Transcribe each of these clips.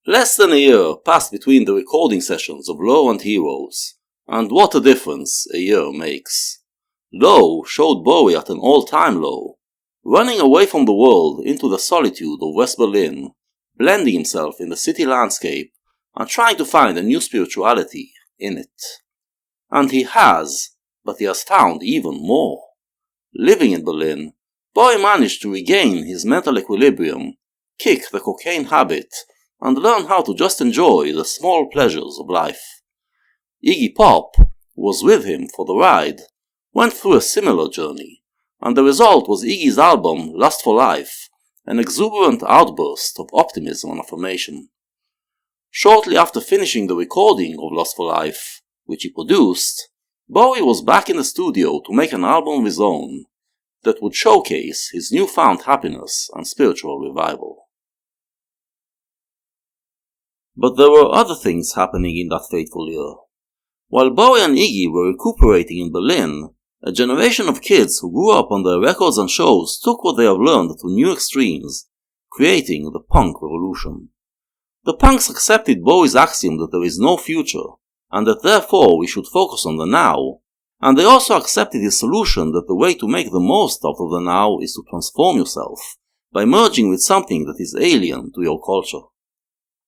Less than a year passed between the recording sessions of Low and Heroes, and what a difference a year makes. Low showed Bowie at an all-time low, running away from the world into the solitude of West Berlin, blending himself in the city landscape and trying to find a new spirituality in it. And he has, but he has found even more. Living in Berlin, Bowie managed to regain his mental equilibrium, kick the cocaine habit, and learn how to just enjoy the small pleasures of life. Iggy Pop, who was with him for the ride, went through a similar journey, and the result was Iggy's album Lust for Life, an exuberant outburst of optimism and affirmation. Shortly after finishing the recording of Lust for Life, which he produced, Bowie was back in the studio to make an album of his own that would showcase his newfound happiness and spiritual revival. But there were other things happening in that fateful year. While Bowie and Iggy were recuperating in Berlin, a generation of kids who grew up on their records and shows took what they have learned to new extremes, creating the punk revolution. The punks accepted Bowie's axiom that there is no future, and that therefore we should focus on the now, and they also accepted his solution that the way to make the most out of the now is to transform yourself, by merging with something that is alien to your culture.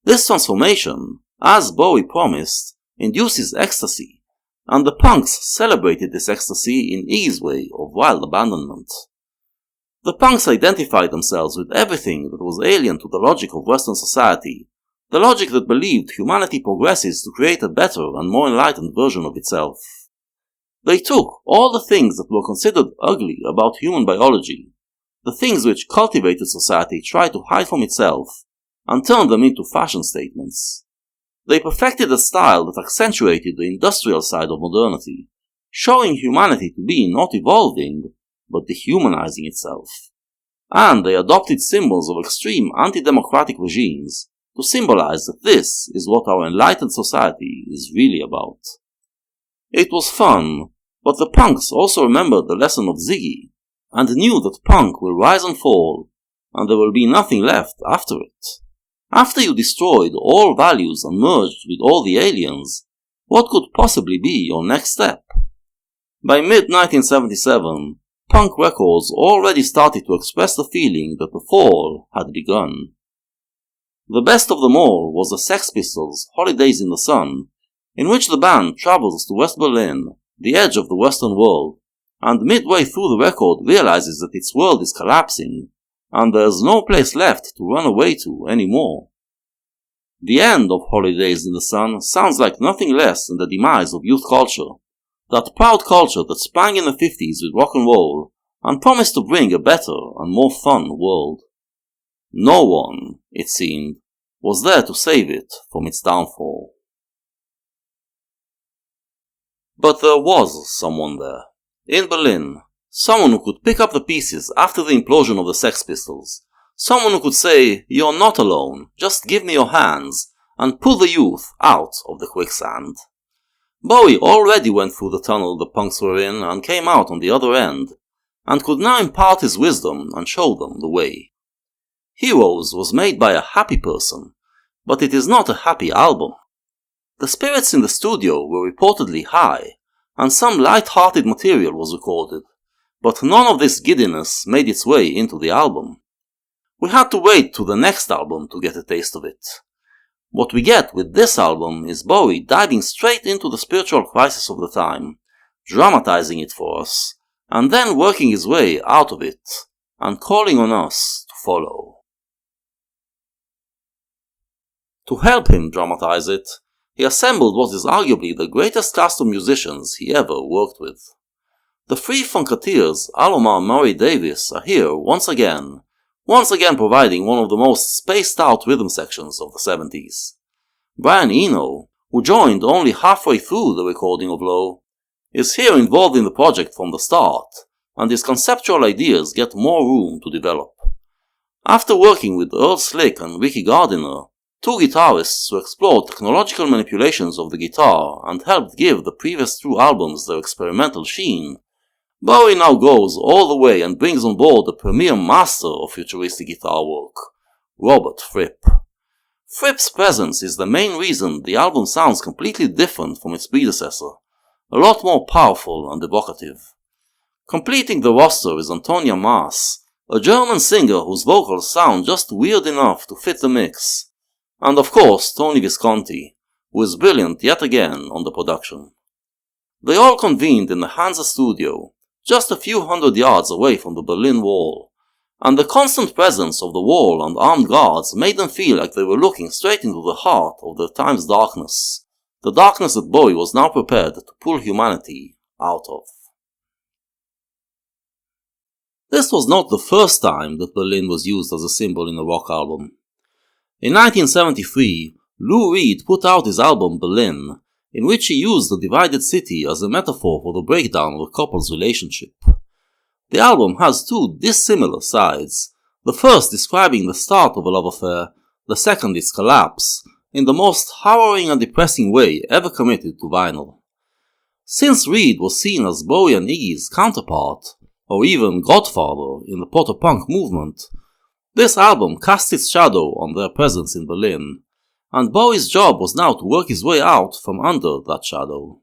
This transformation, as Bowie promised, induces ecstasy, and the punks celebrated this ecstasy in Iggy's way of wild abandonment. The punks identified themselves with everything that was alien to the logic of Western society, the logic that believed humanity progresses to create a better and more enlightened version of itself. They took all the things that were considered ugly about human biology, the things which cultivated society tried to hide from itself, and turned them into fashion statements. They perfected a style that accentuated the industrial side of modernity, showing humanity to be not evolving, but dehumanizing itself. And they adopted symbols of extreme anti-democratic regimes to symbolize that this is what our enlightened society is really about. It was fun, but the punks also remembered the lesson of Ziggy, and knew that punk will rise and fall, and there will be nothing left after it. After you destroyed all values and merged with all the aliens, what could possibly be your next step? By mid-1977, punk records already started to express the feeling that the fall had begun. The best of them all was the Sex Pistols' Holidays in the Sun, in which the band travels to West Berlin, the edge of the Western world, and midway through the record realizes that its world is collapsing, and there is no place left to run away to anymore. The end of Holidays in the Sun sounds like nothing less than the demise of youth culture, that proud culture that sprang in the 50s with rock and roll and promised to bring a better and more fun world. No one, it seemed, was there to save it from its downfall. But there was someone there, in Berlin, someone who could pick up the pieces after the implosion of the Sex Pistols, someone who could say, "You're not alone, just give me your hands," and pull the youth out of the quicksand. Bowie already went through the tunnel the punks were in and came out on the other end, and could now impart his wisdom and show them the way. Heroes was made by a happy person, but it is not a happy album. The spirits in the studio were reportedly high, and some light-hearted material was recorded, but none of this giddiness made its way into the album. We had to wait to the next album to get a taste of it. What we get with this album is Bowie diving straight into the spiritual crisis of the time, dramatizing it for us, and then working his way out of it, and calling on us to follow. To help him dramatize it, he assembled what is arguably the greatest cast of musicians he ever worked with. The three Funketeers, Alomar, Murray Davis, are here once again providing one of the most spaced-out rhythm sections of the 70s. Brian Eno, who joined only halfway through the recording of Low, is here involved in the project from the start, and his conceptual ideas get more room to develop. After working with Earl Slick and Ricky Gardiner, two guitarists who explored technological manipulations of the guitar and helped give the previous two albums their experimental sheen, Bowie now goes all the way and brings on board the premier master of futuristic guitar work, Robert Fripp. Fripp's presence is the main reason the album sounds completely different from its predecessor, a lot more powerful and evocative. Completing the roster is Antonia Maas, a German singer whose vocals sound just weird enough to fit the mix, and of course Tony Visconti, who is brilliant yet again on the production. They all convened in the Hansa studio, just a few hundred yards away from the Berlin Wall, and the constant presence of the wall and armed guards made them feel like they were looking straight into the heart of their time's darkness, the darkness that Bowie was now prepared to pull humanity out of. This was not the first time that Berlin was used as a symbol in a rock album. In 1973, Lou Reed put out his album Berlin, in which he used the divided city as a metaphor for the breakdown of a couple's relationship. The album has two dissimilar sides, the first describing the start of a love affair, the second its collapse, in the most harrowing and depressing way ever committed to vinyl. Since Reed was seen as Bowie and Iggy's counterpart, or even godfather in the proto-punk movement, this album cast its shadow on their presence in Berlin, and Bowie's job was now to work his way out from under that shadow.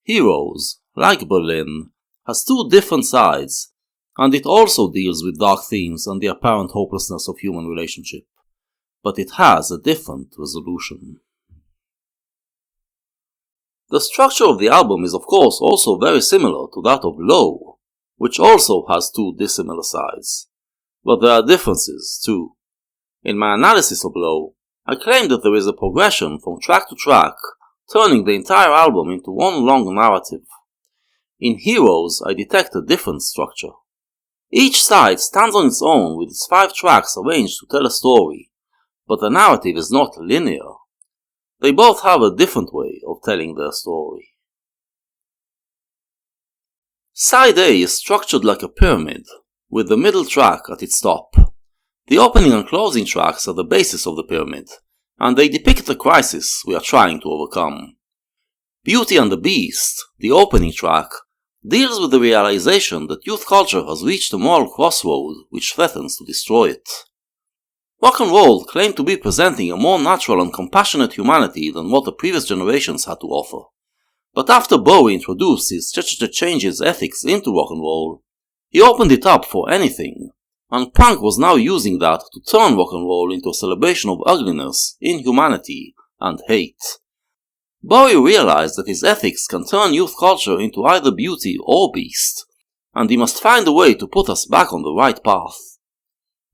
Heroes, like Berlin, has two different sides, and it also deals with dark themes and the apparent hopelessness of human relationship, but it has a different resolution. The structure of the album is of course also very similar to that of Low, which also has two dissimilar sides, but there are differences too. In my analysis of Low, I claim that there is a progression from track to track, turning the entire album into one long narrative. In Heroes, I detect a different structure. Each side stands on its own with its 5 tracks arranged to tell a story, but the narrative is not linear. They both have a different way of telling their story. Side A is structured like a pyramid, with the middle track at its top. The opening and closing tracks are the basis of the pyramid, and they depict the crisis we are trying to overcome. Beauty and the Beast, the opening track, deals with the realization that youth culture has reached a moral crossroad which threatens to destroy it. Rock and roll claimed to be presenting a more natural and compassionate humanity than what the previous generations had to offer. But after Bowie introduced his Changes ethics into rock and roll, he opened it up for anything, and punk was now using that to turn rock and roll into a celebration of ugliness, inhumanity, and hate. Bowie realized that his ethics can turn youth culture into either beauty or beast, and he must find a way to put us back on the right path.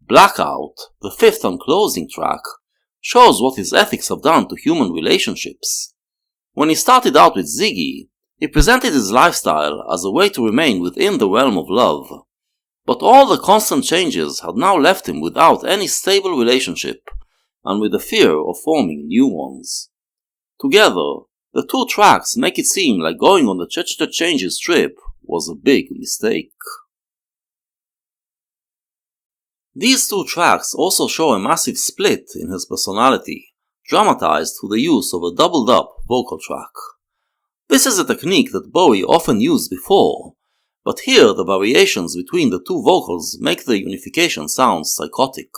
Blackout, the 5th and closing track, shows what his ethics have done to human relationships. When he started out with Ziggy, he presented his lifestyle as a way to remain within the realm of love, but all the constant changes had now left him without any stable relationship, and with the fear of forming new ones. Together, the 2 tracks make it seem like going on the Changes trip was a big mistake. These 2 tracks also show a massive split in his personality, dramatized through the use of a doubled-up vocal track. This is a technique that Bowie often used before, but here the variations between the 2 vocals make the unification sound psychotic.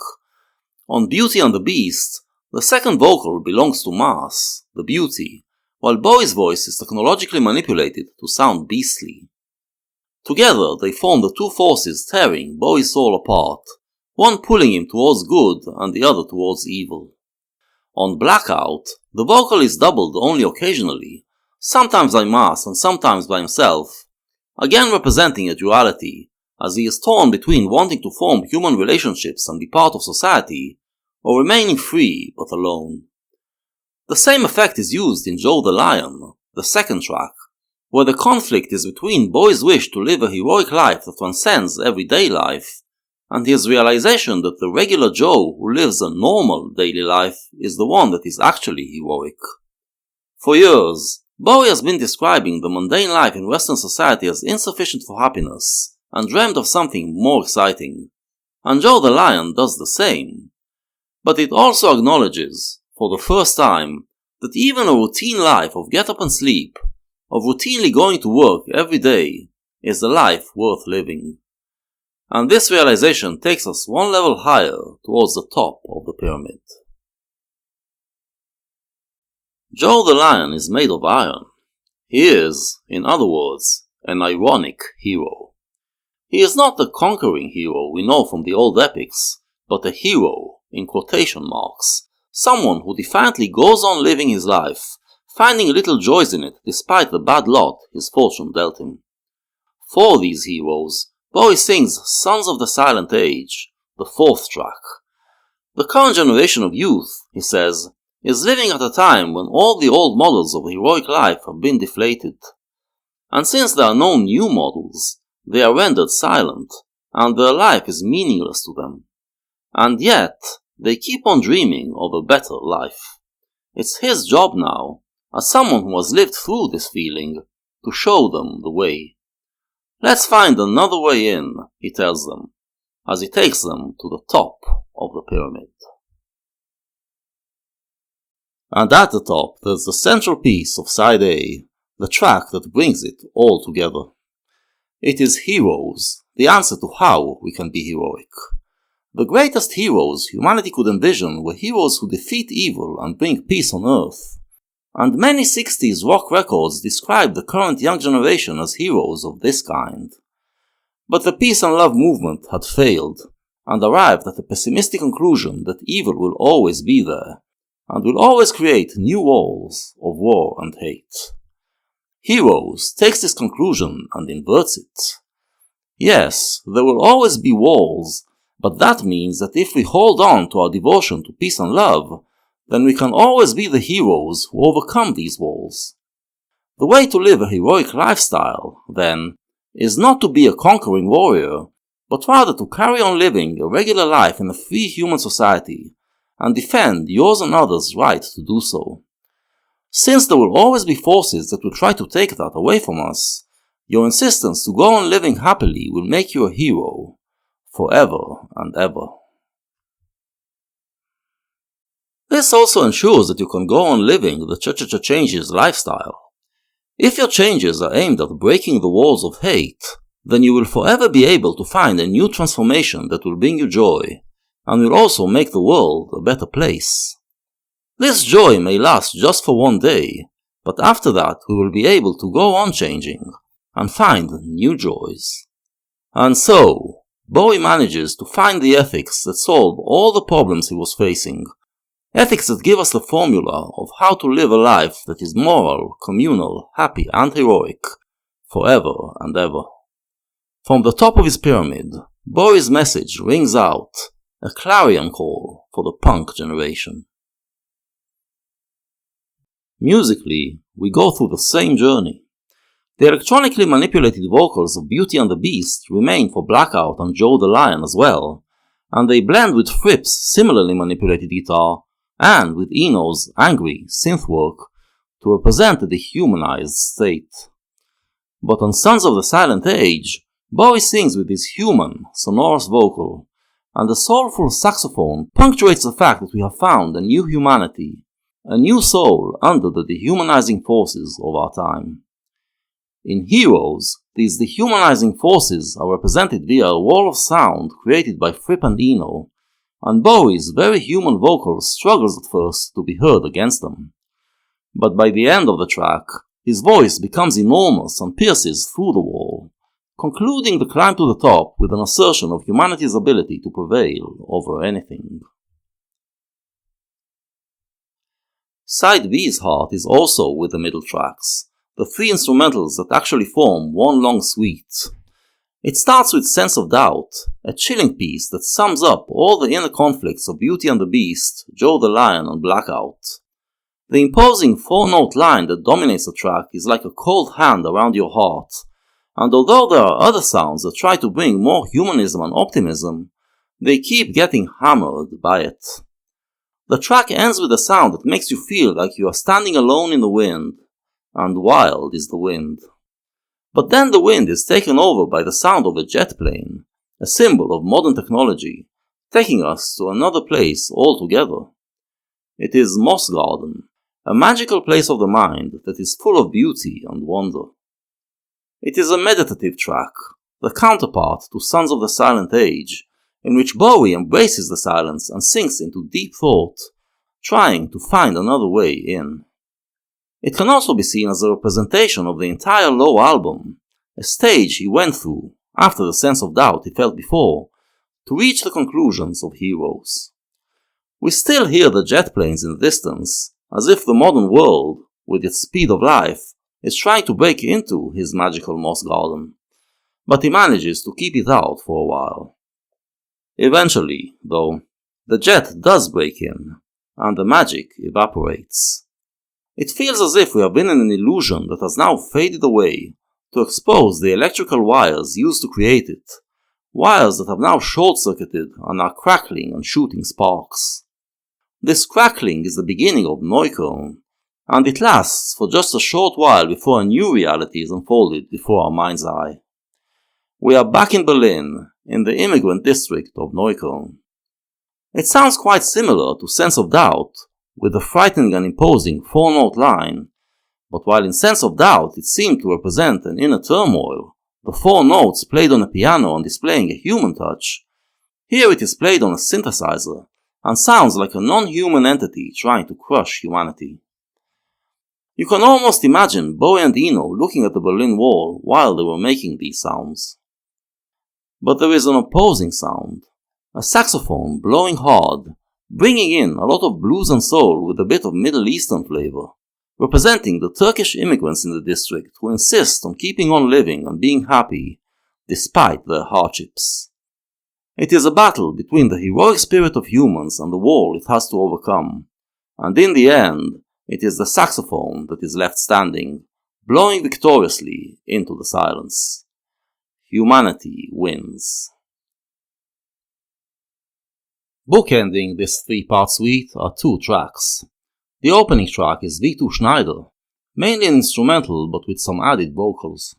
On Beauty and the Beast, the second vocal belongs to Maas, the beauty, while Bowie's voice is technologically manipulated to sound beastly. Together they form the 2 forces tearing Bowie's soul apart, one pulling him towards good and the other towards evil. On Blackout, the vocal is doubled only occasionally, sometimes by Maas and sometimes by himself, again representing a duality, as he is torn between wanting to form human relationships and be part of society, or remaining free but alone. The same effect is used in Joe the Lion, the second track, where the conflict is between Bowie's wish to live a heroic life that transcends everyday life, and his realization that the regular Joe who lives a normal daily life is the one that is actually heroic. For years, Bowie has been describing the mundane life in Western society as insufficient for happiness, and dreamed of something more exciting, and Joe the Lion does the same. But it also acknowledges, for the first time, that even a routine life of get up and sleep, of routinely going to work every day, is a life worth living. And this realization takes us one level higher towards the top of the pyramid. Joe the Lion is made of iron. He is, in other words, an ironic hero. He is not the conquering hero we know from the old epics, but a hero, in quotation marks, someone who defiantly goes on living his life, finding little joys in it despite the bad lot his fortune dealt him. For these heroes, Bowie sings Sons of the Silent Age, the fourth track. The current generation of youth, he says, is living at a time when all the old models of heroic life have been deflated. And since there are no new models, they are rendered silent, and their life is meaningless to them. And yet, they keep on dreaming of a better life. It's his job now, as someone who has lived through this feeling, to show them the way. Let's find another way in, he tells them, as he takes them to the top of the pyramid. And at the top there's the central piece of side A, the track that brings it all together. It is heroes, the answer to how we can be heroic. The greatest heroes humanity could envision were heroes who defeat evil and bring peace on earth. And many 60s rock records describe the current young generation as heroes of this kind. But the peace and love movement had failed, and arrived at the pessimistic conclusion that evil will always be there, and will always create new walls of war and hate. Heroes takes this conclusion and inverts it. Yes, there will always be walls, but that means that if we hold on to our devotion to peace and love, then we can always be the heroes who overcome these walls. The way to live a heroic lifestyle, then, is not to be a conquering warrior, but rather to carry on living a regular life in a free human society, and defend yours and others' right to do so. Since there will always be forces that will try to take that away from us, your insistence to go on living happily will make you a hero, forever and ever. This also ensures that you can go on living the changes lifestyle. If your changes are aimed at breaking the walls of hate, then you will forever be able to find a new transformation that will bring you joy, and will also make the world a better place. This joy may last just for one day, but after that we will be able to go on changing, and find new joys. And so, Bowie manages to find the ethics that solve all the problems he was facing, ethics that give us the formula of how to live a life that is moral, communal, happy and heroic, forever and ever. From the top of his pyramid, Bowie's message rings out, a clarion call for the punk generation. Musically, we go through the same journey. The electronically manipulated vocals of Beauty and the Beast remain for Blackout and Joe the Lion as well, and they blend with Fripp's similarly manipulated guitar and with Eno's angry synth work to represent a dehumanized state. But on Sons of the Silent Age, Bowie sings with his human, sonorous vocal, and the soulful saxophone punctuates the fact that we have found a new humanity, a new soul under the dehumanizing forces of our time. In Heroes, these dehumanizing forces are represented via a wall of sound created by Fripp and Eno, and Bowie's very human vocal struggles at first to be heard against them. But by the end of the track, his voice becomes enormous and pierces through the wall, concluding the climb to the top with an assertion of humanity's ability to prevail over anything. Side B's heart is also with the middle tracks, the three instrumentals that actually form one long suite. It starts with Sense of Doubt, a chilling piece that sums up all the inner conflicts of Beauty and the Beast, Joe the Lion and Blackout. The imposing four-note line that dominates the track is like a cold hand around your heart, and although there are other sounds that try to bring more humanism and optimism, they keep getting hammered by it. The track ends with a sound that makes you feel like you are standing alone in the wind, and wild is the wind. But then the wind is taken over by the sound of a jet plane, a symbol of modern technology, taking us to another place altogether. It is Moss Garden, a magical place of the mind that is full of beauty and wonder. It is a meditative track, the counterpart to Sons of the Silent Age, in which Bowie embraces the silence and sinks into deep thought, trying to find another way in. It can also be seen as a representation of the entire Low album, a stage he went through, after the sense of doubt he felt before, to reach the conclusions of Heroes. We still hear the jet planes in the distance, as if the modern world, with its speed of life, is trying to break into his magical moss garden, but he manages to keep it out for a while. Eventually, though, the jet does break in, and the magic evaporates. It feels as if we have been in an illusion that has now faded away to expose the electrical wires used to create it, wires that have now short-circuited and are crackling and shooting sparks. This crackling is the beginning of Neukölln, and it lasts for just a short while before a new reality is unfolded before our mind's eye. We are back in Berlin, in the immigrant district of Neukölln. It sounds quite similar to Sense of Doubt, with the frightening and imposing four-note line, but while in Sense of Doubt it seemed to represent an inner turmoil, the four notes played on a piano and displaying a human touch, here it is played on a synthesizer, and sounds like a non-human entity trying to crush humanity. You can almost imagine Bowie and Eno looking at the Berlin Wall while they were making these sounds. But there is an opposing sound, a saxophone blowing hard, bringing in a lot of blues and soul with a bit of Middle Eastern flavor, representing the Turkish immigrants in the district who insist on keeping on living and being happy despite their hardships. It is a battle between the heroic spirit of humans and the wall it has to overcome, and in the end, it is the saxophone that is left standing, blowing victoriously into the silence. Humanity wins. Bookending this three-part suite are two tracks. The opening track is V2 Schneider, mainly an instrumental but with some added vocals.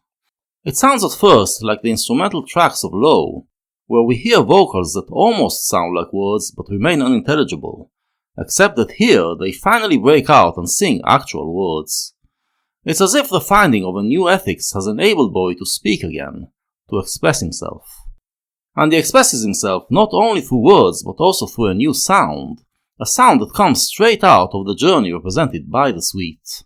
It sounds at first like the instrumental tracks of Low, where we hear vocals that almost sound like words but remain unintelligible, except that here they finally break out and sing actual words. It's as if the finding of a new ethics has enabled Bowie to speak again, to express himself. And he expresses himself not only through words but also through a new sound, a sound that comes straight out of the journey represented by the suite.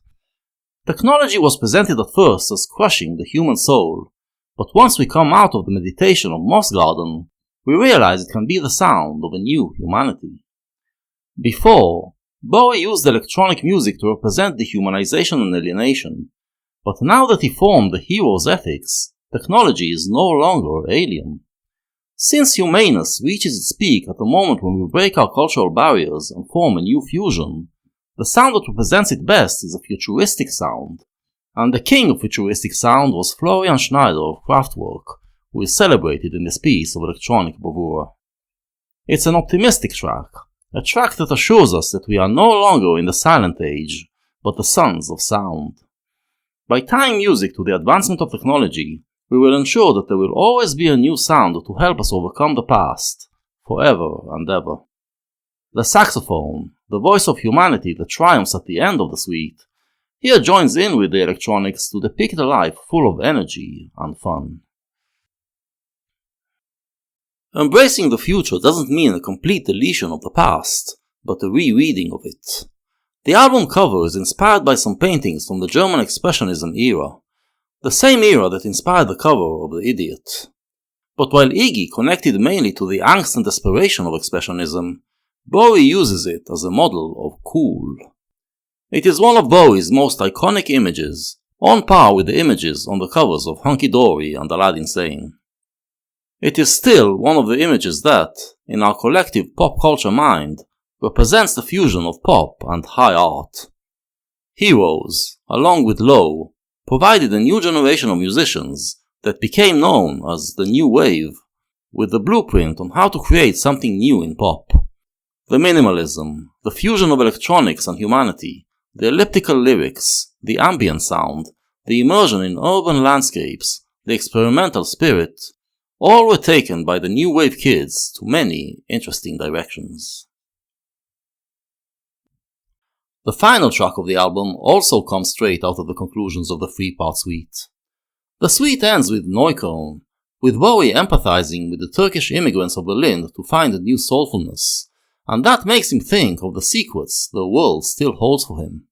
Technology was presented at first as crushing the human soul, but once we come out of the meditation of Moss Garden, we realize it can be the sound of a new humanity. Before, Bowie used electronic music to represent dehumanization and alienation, but now that he formed the hero's ethics, technology is no longer alien. Since humanus reaches its peak at the moment when we break our cultural barriers and form a new fusion, the sound that represents it best is a futuristic sound, and the king of futuristic sound was Florian Schneider of Kraftwerk, who is celebrated in this piece of electronic bravura. It's an optimistic track, a track that assures us that we are no longer in the silent age, but the sons of sound. By tying music to the advancement of technology, we will ensure that there will always be a new sound to help us overcome the past, forever and ever. The saxophone, the voice of humanity that triumphs at the end of the suite, here joins in with the electronics to depict a life full of energy and fun. Embracing the future doesn't mean a complete deletion of the past, but a rereading of it. The album cover is inspired by some paintings from the German Expressionism era, the same era that inspired the cover of The Idiot. But while Iggy connected mainly to the angst and desperation of Expressionism, Bowie uses it as a model of cool. It is one of Bowie's most iconic images, on par with the images on the covers of Hunky Dory and Aladdin Sane. It is still one of the images that, in our collective pop culture mind, represents the fusion of pop and high art. Heroes, along with Low, provided a new generation of musicians that became known as the New Wave, with the blueprint on how to create something new in pop. The minimalism, the fusion of electronics and humanity, the elliptical lyrics, the ambient sound, the immersion in urban landscapes, the experimental spirit, all were taken by the New Wave kids to many interesting directions. The final track of the album also comes straight out of the conclusions of the three-part suite. The suite ends with Neukölln, with Bowie empathizing with the Turkish immigrants of Berlin to find a new soulfulness, and that makes him think of the secrets the world still holds for him.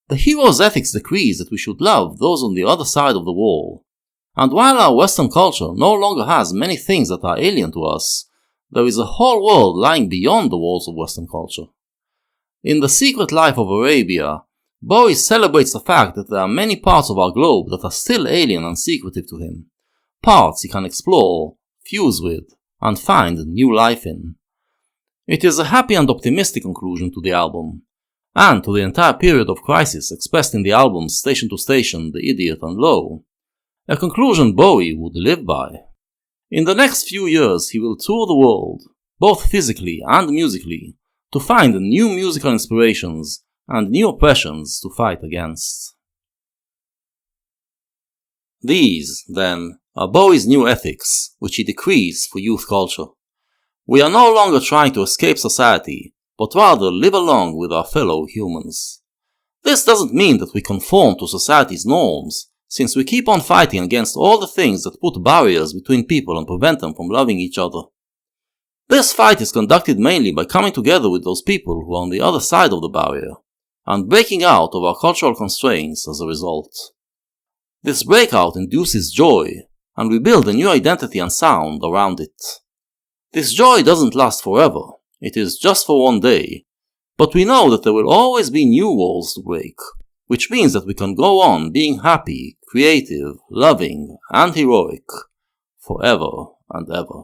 The hero's ethics decrees that we should love those on the other side of the wall. And while our Western culture no longer has many things that are alien to us, there is a whole world lying beyond the walls of Western culture. In The Secret Life of Arabia, Bowie celebrates the fact that there are many parts of our globe that are still alien and secretive to him, parts he can explore, fuse with, and find new life in. It is a happy and optimistic conclusion to the album, and to the entire period of crisis expressed in the albums Station to Station, The Idiot and Low, a conclusion Bowie would live by. In the next few years he will tour the world, both physically and musically, to find new musical inspirations and new oppressions to fight against. These, then, are Bowie's new ethics, which he decrees for youth culture. We are no longer trying to escape society, but rather live along with our fellow humans. This doesn't mean that we conform to society's norms, since we keep on fighting against all the things that put barriers between people and prevent them from loving each other. This fight is conducted mainly by coming together with those people who are on the other side of the barrier, and breaking out of our cultural constraints as a result. This breakout induces joy, and we build a new identity and sound around it. This joy doesn't last forever, it is just for one day, but we know that there will always be new walls to break, which means that we can go on being happy, creative, loving, and heroic, forever and ever.